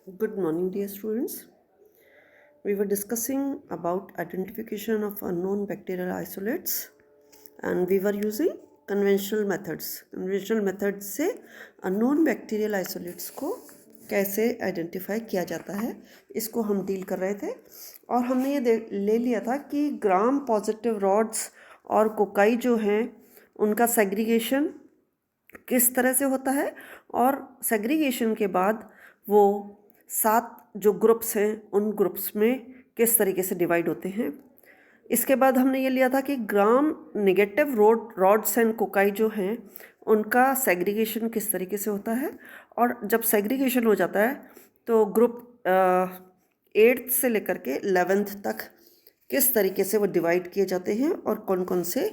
Good morning, dear students. We were discussing about identification of unknown bacterial isolates and we were using conventional methods. Conventional methods से unknown bacterial isolates को कैसे identify किया जाता है इसको हम deal कर रहे थे और हमने ये ले लिया था कि ग्राम पॉजिटिव रॉड्स और कोकाई जो हैं उनका सेग्रीगेशन किस तरह से होता है और सेग्रीगेशन के बाद वो 7 जो ग्रुप्स हैं उन ग्रुप्स में किस तरीके से डिवाइड होते हैं। इसके बाद हमने ये लिया था कि gram negative rods and cocci जो हैं उनका सेग्रीगेशन किस तरीके से होता है और जब सेग्रीगेशन हो जाता है तो ग्रुप 8th से लेकर के 11th तक किस तरीके से वो डिवाइड किए जाते हैं और कौन कौन से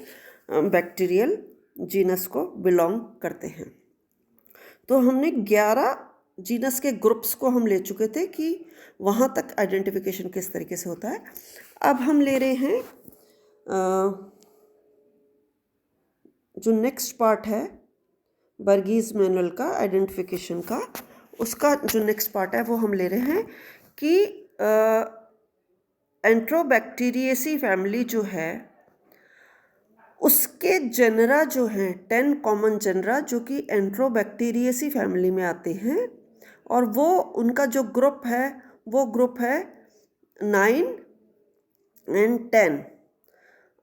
बैक्टीरियल जीनस को बिलोंग करते हैं। तो हमने 11 जीनस के ग्रुप्स को हम ले चुके थे कि वहाँ तक आइडेंटिफिकेशन किस तरीके से होता है। अब हम ले रहे हैं जो नेक्स्ट पार्ट है बर्गीज मैनुअल का आइडेंटिफिकेशन का, उसका जो नेक्स्ट पार्ट है वो हम ले रहे हैं कि एंट्रोबैक्टीरिएसी फैमिली जो है उसके जेनरा जो हैं 10 कॉमन जेनरा जो कि एंट्रोबैक्टीरिएसी फैमिली में आते हैं और वो उनका जो ग्रुप है वो ग्रुप है 9 एंड 10।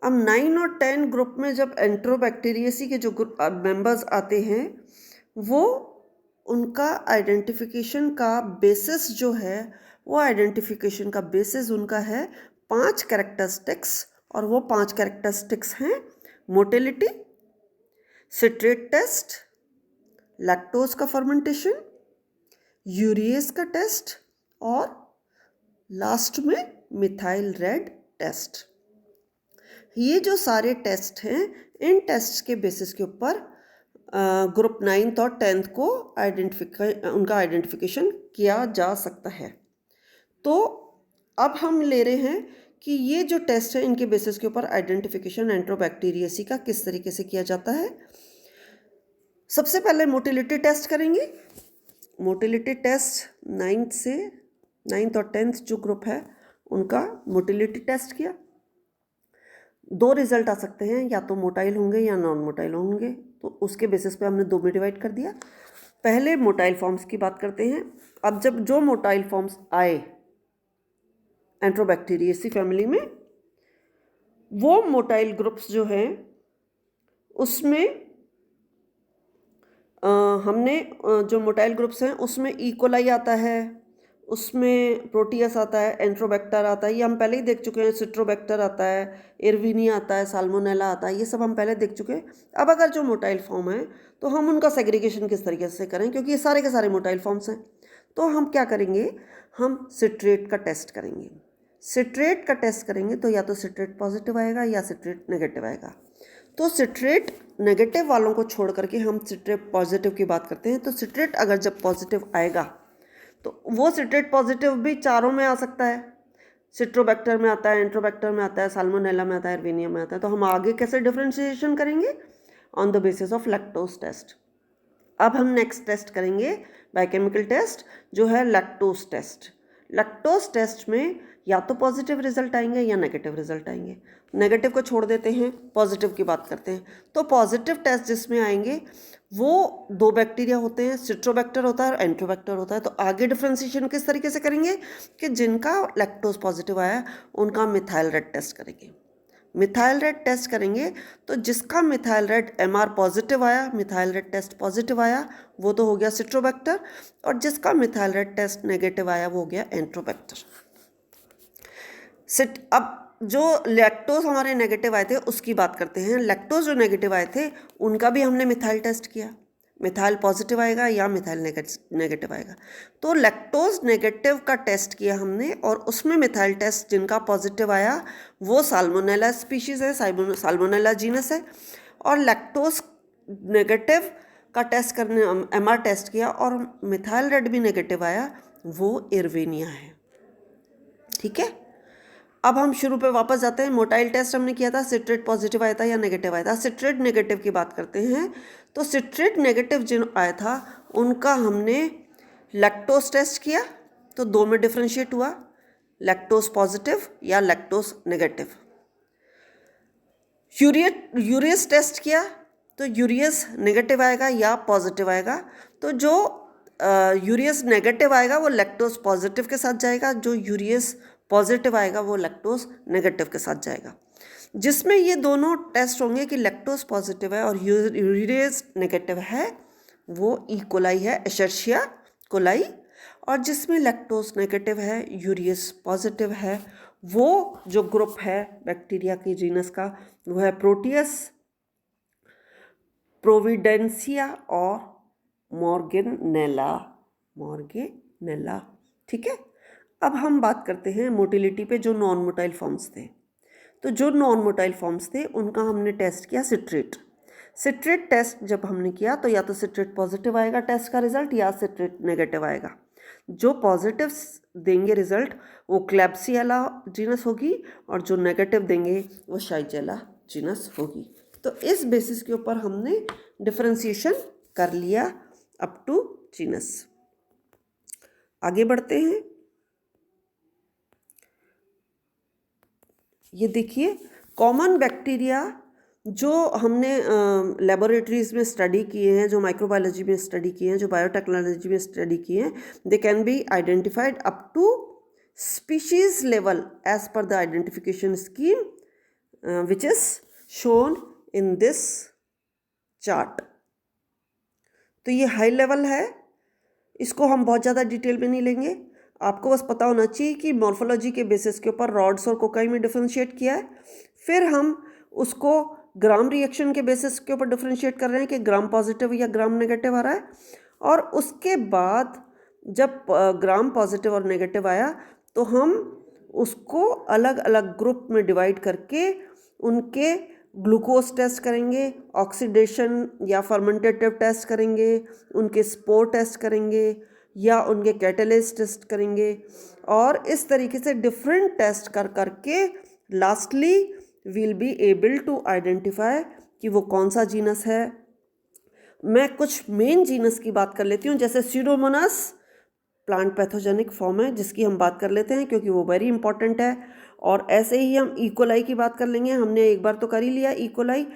अब 9 और 10 ग्रुप में जब एंट्रोबैक्टीरिएसी के जो मेंबर्स आते हैं वो उनका आइडेंटिफिकेशन का बेसिस जो है वो आइडेंटिफिकेशन का बेसिस उनका है 5 कैरेक्टरिस्टिक्स और वो 5 कैरेक्टरिस्टिक्स हैं मोटिलिटी, सिट्रेट टेस्ट, लैक्टोज का फर्मेंटेशन, यूरिएज का टेस्ट और लास्ट में मिथाइल रेड टेस्ट। ये जो सारे टेस्ट हैं इन टेस्ट के बेसिस के ऊपर ग्रुप 9th और 10th को उनका आइडेंटिफिकेशन किया जा सकता है। तो अब हम ले रहे हैं कि ये जो टेस्ट है इनके बेसिस के ऊपर आइडेंटिफिकेशन एंट्रोबैक्टीरिएसी का किस तरीके से किया जाता है। सबसे पहले मोटिलिटी टेस्ट करेंगे। मोटिलिटी टेस्ट 9th और 10th जो ग्रुप है उनका मोटिलिटी टेस्ट किया। 2 रिजल्ट आ सकते हैं, या तो मोटाइल होंगे या नॉन मोटाइल होंगे, तो उसके बेसिस पे हमने 2 में डिवाइड कर दिया। पहले मोटाइल फॉर्म्स की बात करते हैं। अब जब जो मोटाइल फॉर्म्स आए एंट्रोबैक्टीरिएसी फैमिली में वो मोटाइल ग्रुप्स जो हैं उसमें हमने जो मोटाइल ग्रुप्स हैं उसमें इकोलाई आता है, उसमें प्रोटियस आता है, एंट्रोबैक्टर आता है, ये हम पहले ही देख चुके हैं, सिट्रोबैक्टर आता है, इरविनिया आता है, साल्मोनेला आता है, ये सब हम पहले देख चुके हैं। अब अगर जो मोटाइल फॉर्म है तो हम उनका सेग्रीगेशन किस तरीके से करें, क्योंकि ये सारे के सारे मोटाइल फॉर्म्स हैं। तो हम क्या करेंगे, हम सिट्रेट का टेस्ट करेंगे। सिट्रेट का टेस्ट करेंगे तो या तो सिट्रेट पॉजिटिव आएगा या सिट्रेट नेगेटिव आएगा। तो सिट्रेट नेगेटिव वालों को छोड़ करके हम सिट्रेट पॉजिटिव की बात करते हैं। तो सिट्रेट अगर जब पॉजिटिव आएगा तो वो सिट्रेट पॉजिटिव भी चारों में आ सकता है, सिट्रोबैक्टर में आता है, एंट्रोबैक्टर में आता है, साल्मोनेला में आता है, इरविनिया में आता है। तो हम आगे कैसे डिफ्रेंशिएशन करेंगे, on the basis of lactose test. अब हम नेक्स्ट टेस्ट करेंगे बायोकेमिकल टेस्ट जो है लैक्टोज टेस्ट। लैक्टोज टेस्ट में या तो पॉजिटिव रिजल्ट आएंगे या नेगेटिव रिजल्ट आएंगे। नेगेटिव को छोड़ देते हैं, पॉजिटिव की बात करते हैं। तो पॉजिटिव टेस्ट जिसमें आएंगे वो 2 बैक्टीरिया होते हैं, सिट्रोबैक्टर होता है और एंट्रोबैक्टर होता है। तो आगे डिफ्रेंशिएशन किस तरीके से करेंगे कि जिनका लैक्टोज पॉजिटिव आया उनका मिथाइल रेड टेस्ट करेंगे। मिथाइल रेड टेस्ट करेंगे तो जिसका मिथाइल रेड MR पॉजिटिव आया, मिथाइल रेड टेस्ट पॉजिटिव आया, वो तो हो गया सिट्रोबैक्टर, और जिसका मिथाइल रेड टेस्ट नेगेटिव आया वो हो गया एंट्रोबैक्टर। अब जो लैक्टोज हमारे नेगेटिव आए थे उसकी बात करते हैं। लैक्टोज जो नेगेटिव आए थे उनका भी हमने मिथाइल टेस्ट किया, मिथाइल पॉजिटिव आएगा या मिथाइल नेगेटिव आएगा। तो लैक्टोज नेगेटिव का टेस्ट किया हमने और उसमें मिथाइल टेस्ट जिनका पॉजिटिव आया वो साल्मोनेला स्पीशीज़ है, साल्मोनेला जीनस है। और लैक्टोज नेगेटिव का टेस्ट करने MR टेस्ट किया और मिथाइल रेड भी नेगेटिव आया, वो इरविनिया है। ठीक है, अब हम शुरू पे वापस जाते हैं। मोटाइल टेस्ट हमने किया था, सिट्रेट पॉजिटिव आया था या नेगेटिव आया था। सिट्रेट नेगेटिव की बात करते हैं। तो सिट्रेट नेगेटिव जो आया था उनका हमने लैक्टोज टेस्ट किया तो 2 में डिफ्रेंशिएट हुआ, लैक्टोज पॉजिटिव या लैक्टोज नेगेटिव। यूरियस टेस्ट किया तो यूरियस नेगेटिव आएगा या पॉजिटिव आएगा। तो जो यूरियस नेगेटिव आएगा वो लैक्टोज पॉजिटिव के साथ जाएगा, जो यूरियस पॉजिटिव आएगा वो लैक्टोज नेगेटिव के साथ जाएगा। जिसमें ये दोनों टेस्ट होंगे कि लैक्टोज पॉजिटिव है और यूरियस नेगेटिव है, वो ई कोलाई है, एशर्शिया कोलाई। और जिसमें लैक्टोज नेगेटिव है, यूरियस पॉजिटिव है, वो जो ग्रुप है बैक्टीरिया की जीनस का वो है प्रोटियस, प्रोविडेंसिया और मॉर्गेनेला। ठीक है। अब हम बात करते हैं मोटिलिटी पे, जो नॉन मोटाइल फॉर्म्स थे। तो जो नॉन मोटाइल फॉर्म्स थे उनका हमने टेस्ट किया सिट्रेट टेस्ट जब हमने किया तो या तो सिट्रेट पॉजिटिव आएगा टेस्ट का रिजल्ट या सिट्रेट नेगेटिव आएगा। जो पॉजिटिव देंगे रिजल्ट वो क्लैब्सिएला जीनस होगी और जो नेगेटिव देंगे वो शाइजेला जीनस होगी। तो इस बेसिस के ऊपर हमने डिफरेंशिएशन कर लिया अप टू जीनस। आगे बढ़ते हैं। ये देखिए कॉमन बैक्टीरिया जो हमने लेबोरेटरीज में स्टडी किए हैं, जो माइक्रोबायोलॉजी में स्टडी किए हैं, जो बायोटेक्नोलॉजी में स्टडी किए हैं, they can be identified up to species level as per the identification scheme which is shown in this chart. तो ये हाई लेवल है, इसको हम बहुत ज़्यादा डिटेल में नहीं लेंगे। आपको बस पता होना चाहिए कि मॉर्फोलॉजी के बेसिस के ऊपर रॉड्स और कोकाई में डिफरेंशिएट किया है। फिर हम उसको ग्राम रिएक्शन के बेसिस के ऊपर डिफरेंशिएट कर रहे हैं कि ग्राम पॉजिटिव या ग्राम नेगेटिव आ रहा है। और उसके बाद जब ग्राम पॉजिटिव और नेगेटिव आया तो हम उसको अलग अलग ग्रुप में डिवाइड करके उनके ग्लूकोज टेस्ट करेंगे, ऑक्सीडेशन या फर्मेंटेटिव टेस्ट करेंगे, उनके स्पोर टेस्ट करेंगे या उनके कैटलिस्ट टेस्ट करेंगे। और इस तरीके से डिफरेंट टेस्ट कर करके lastly will be able to identify कि वो कौन सा जीनस है। मैं कुछ मेन जीनस की बात कर लेती हूँ, जैसे स्यूडोमोनास प्लांट पैथोजेनिक फॉर्म है जिसकी हम बात कर लेते हैं क्योंकि वो वेरी इंपॉर्टेंट है। और ऐसे ही हम इकोलाई की बात कर लेंगे, हमने एक बार तो कर ही लिया इकोलाई,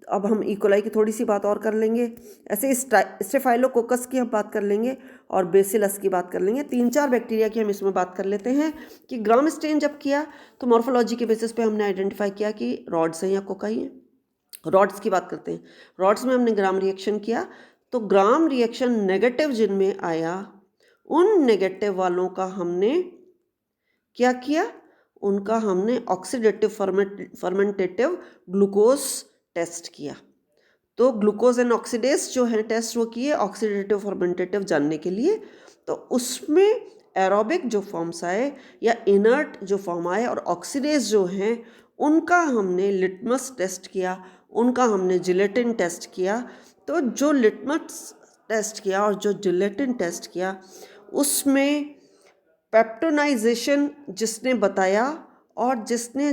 अब हम इकोलाई की थोड़ी सी बात और कर लेंगे। ऐसे स्टेफाइलोकोकस की हम बात कर लेंगे और बेसिलस की बात कर लेंगे। 3-4 बैक्टीरिया की हम इसमें बात कर लेते हैं कि ग्राम स्टेन जब किया तो मॉर्फोलॉजी के बेसिस पे हमने आइडेंटिफाई किया कि रॉड्स हैं या कोकाई हैं। रॉड्स की बात करते हैं। रॉड्स में हमने ग्राम रिएक्शन किया तो ग्राम रिएक्शन नेगेटिव जिनमें आया उन नेगेटिव वालों का हमने क्या किया, उनका हमने ऑक्सीडेटिव फर्मेंटेटिव ग्लूकोज टेस्ट किया। तो ग्लूकोज एंड ऑक्सीडेज जो है टेस्ट वो किए ऑक्सीडेटिव फर्मेंटेटिव जानने के लिए। तो उसमें एरोबिक जो फॉर्म्स आए या इनर्ट जो फॉर्म आए और ऑक्सीडेज जो हैं उनका हमने लिटमस टेस्ट किया, उनका हमने जिलेटिन टेस्ट किया। तो जो लिटमस टेस्ट किया और जो जिलेटिन टेस्ट किया उसमें पेप्टोनाइजेशन जिसने बताया और जिसने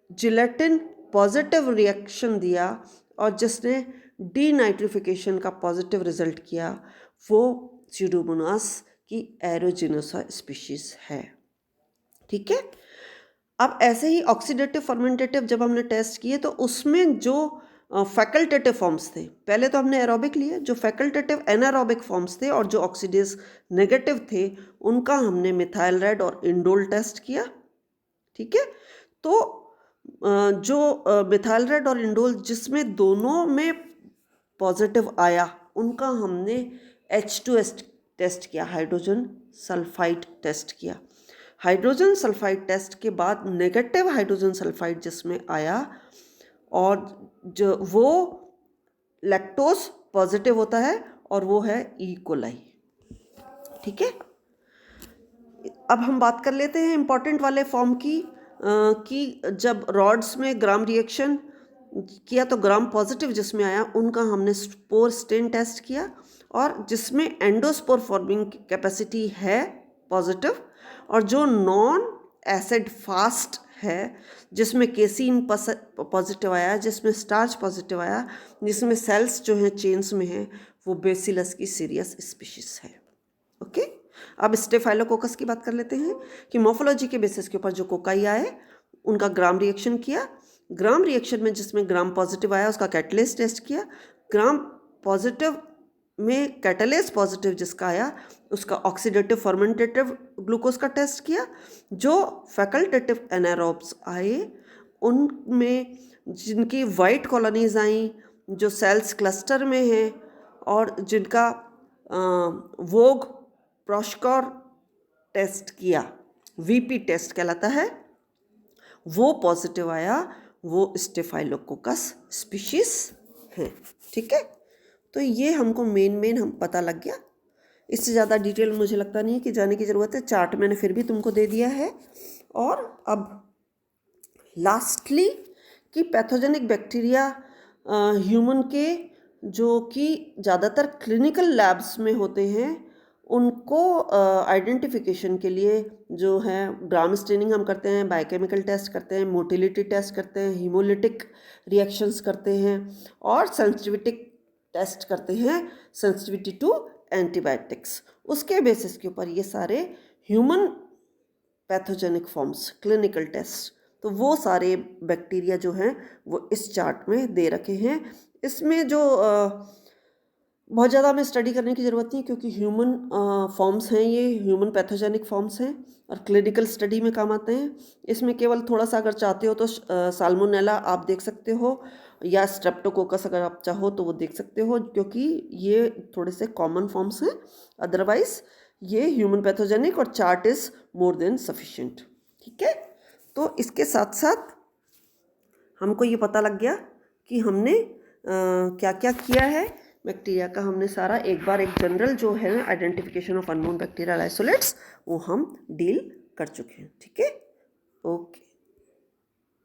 जिलेटिन पॉजिटिव रिएक्शन दिया और जिसने डीनाइट्रिफिकेशन का पॉजिटिव रिजल्ट किया वो स्यूडोमोनास की एरोजिनोसा स्पीशीज है। ठीक है। अब ऐसे ही ऑक्सीडेटिव फर्मेंटेटिव जब हमने टेस्ट किए तो उसमें जो फैकल्टेटिव फॉर्म्स थे, पहले तो हमने एरोबिक लिए, जो फैकल्टेटिव एनारोबिक फॉर्म्स थे और जो ऑक्सीडेज नेगेटिव थे उनका हमने मिथाइल रेड और इंडोल टेस्ट किया। ठीक है। तो जो मिथाइल रेड और इंडोल जिसमें दोनों में पॉजिटिव आया उनका हमने H2S टेस्ट किया, हाइड्रोजन सल्फाइड टेस्ट किया। हाइड्रोजन सल्फाइड टेस्ट के बाद नेगेटिव हाइड्रोजन सल्फाइड जिसमें आया और जो वो लैक्टोज पॉजिटिव होता है और वो है ई कोलाई। ठीक है। अब हम बात कर लेते हैं इम्पॉर्टेंट वाले फॉर्म की कि जब रॉड्स में ग्राम रिएक्शन किया तो ग्राम पॉजिटिव जिसमें आया उनका हमने स्पोर स्टेन टेस्ट किया और जिसमें एंडोस्पोर फॉर्मिंग कैपेसिटी है पॉजिटिव, और जो नॉन एसिड फास्ट है जिसमें केसीन पॉजिटिव आया, जिसमें स्टार्च पॉजिटिव आया, जिसमें सेल्स जो हैं चेन्स में हैं, वो बेसिलस की सीरियस स्पीशीज है। ओके। अब स्टेफाइलोकोकस की बात कर लेते हैं कि मॉर्फोलॉजी के बेसिस के ऊपर जो कोकाई आए उनका ग्राम रिएक्शन किया। ग्राम रिएक्शन में जिसमें ग्राम पॉजिटिव आया उसका कैटलेस टेस्ट किया। ग्राम पॉजिटिव में कैटलेस पॉजिटिव जिसका आया उसका ऑक्सीडेटिव फर्मेंटेटिव ग्लूकोज का टेस्ट किया। जो फैकल्टेटिव एनारोब्स आए उनमें जिनकी वाइट कॉलोनीज आई, जो सेल्स क्लस्टर में हैं और जिनका वोग प्रॉशकोर टेस्ट किया, वीपी टेस्ट कहलाता है, वो पॉजिटिव आया, वो स्टेफाइलोकोकस स्पीशीज हैं। ठीक है, तो ये हमको मेन हम पता लग गया। इससे ज़्यादा डिटेल मुझे लगता नहीं है कि जाने की ज़रूरत है, चार्ट मैंने फिर भी तुमको दे दिया है। और अब लास्टली कि पैथोजेनिक बैक्टीरिया ह्यूमन के जो कि ज़्यादातर क्लिनिकल लैब्स में होते हैं उनको आइडेंटिफिकेशन के लिए जो है ग्राम स्टेनिंग हम करते हैं, बायोकेमिकल टेस्ट करते हैं, मोटिलिटी टेस्ट करते हैं, हीमोलिटिक रिएक्शंस करते हैं और सेंसिटिविटी टेस्ट करते हैं, सेंसिटिविटी टू एंटीबायोटिक्स। उसके बेसिस के ऊपर ये सारे human pathogenic forms clinical test, तो वो सारे बैक्टीरिया जो हैं वो इस चार्ट में दे रखे हैं। इसमें जो बहुत ज़्यादा हमें स्टडी करने की ज़रूरत नहीं क्योंकि ह्यूमन फॉर्म्स हैं, ये ह्यूमन पैथोजेनिक फॉर्म्स हैं और क्लिनिकल स्टडी में काम आते हैं। इसमें केवल थोड़ा सा अगर चाहते हो तो साल्मोनेला आप देख सकते हो या स्ट्रेप्टोकोकस अगर आप चाहो तो वो देख सकते हो क्योंकि ये थोड़े से कॉमन फॉर्म्स हैं। अदरवाइज ये ह्यूमन पैथोजेनिक और chart is more than sufficient. ठीक है, तो इसके साथ साथ हमको ये पता लग गया कि हमने क्या क्या किया है बैक्टीरिया का। हमने सारा एक बार एक जनरल जो है identification of unknown bacterial isolates वो हम डील कर चुके हैं। ठीक है।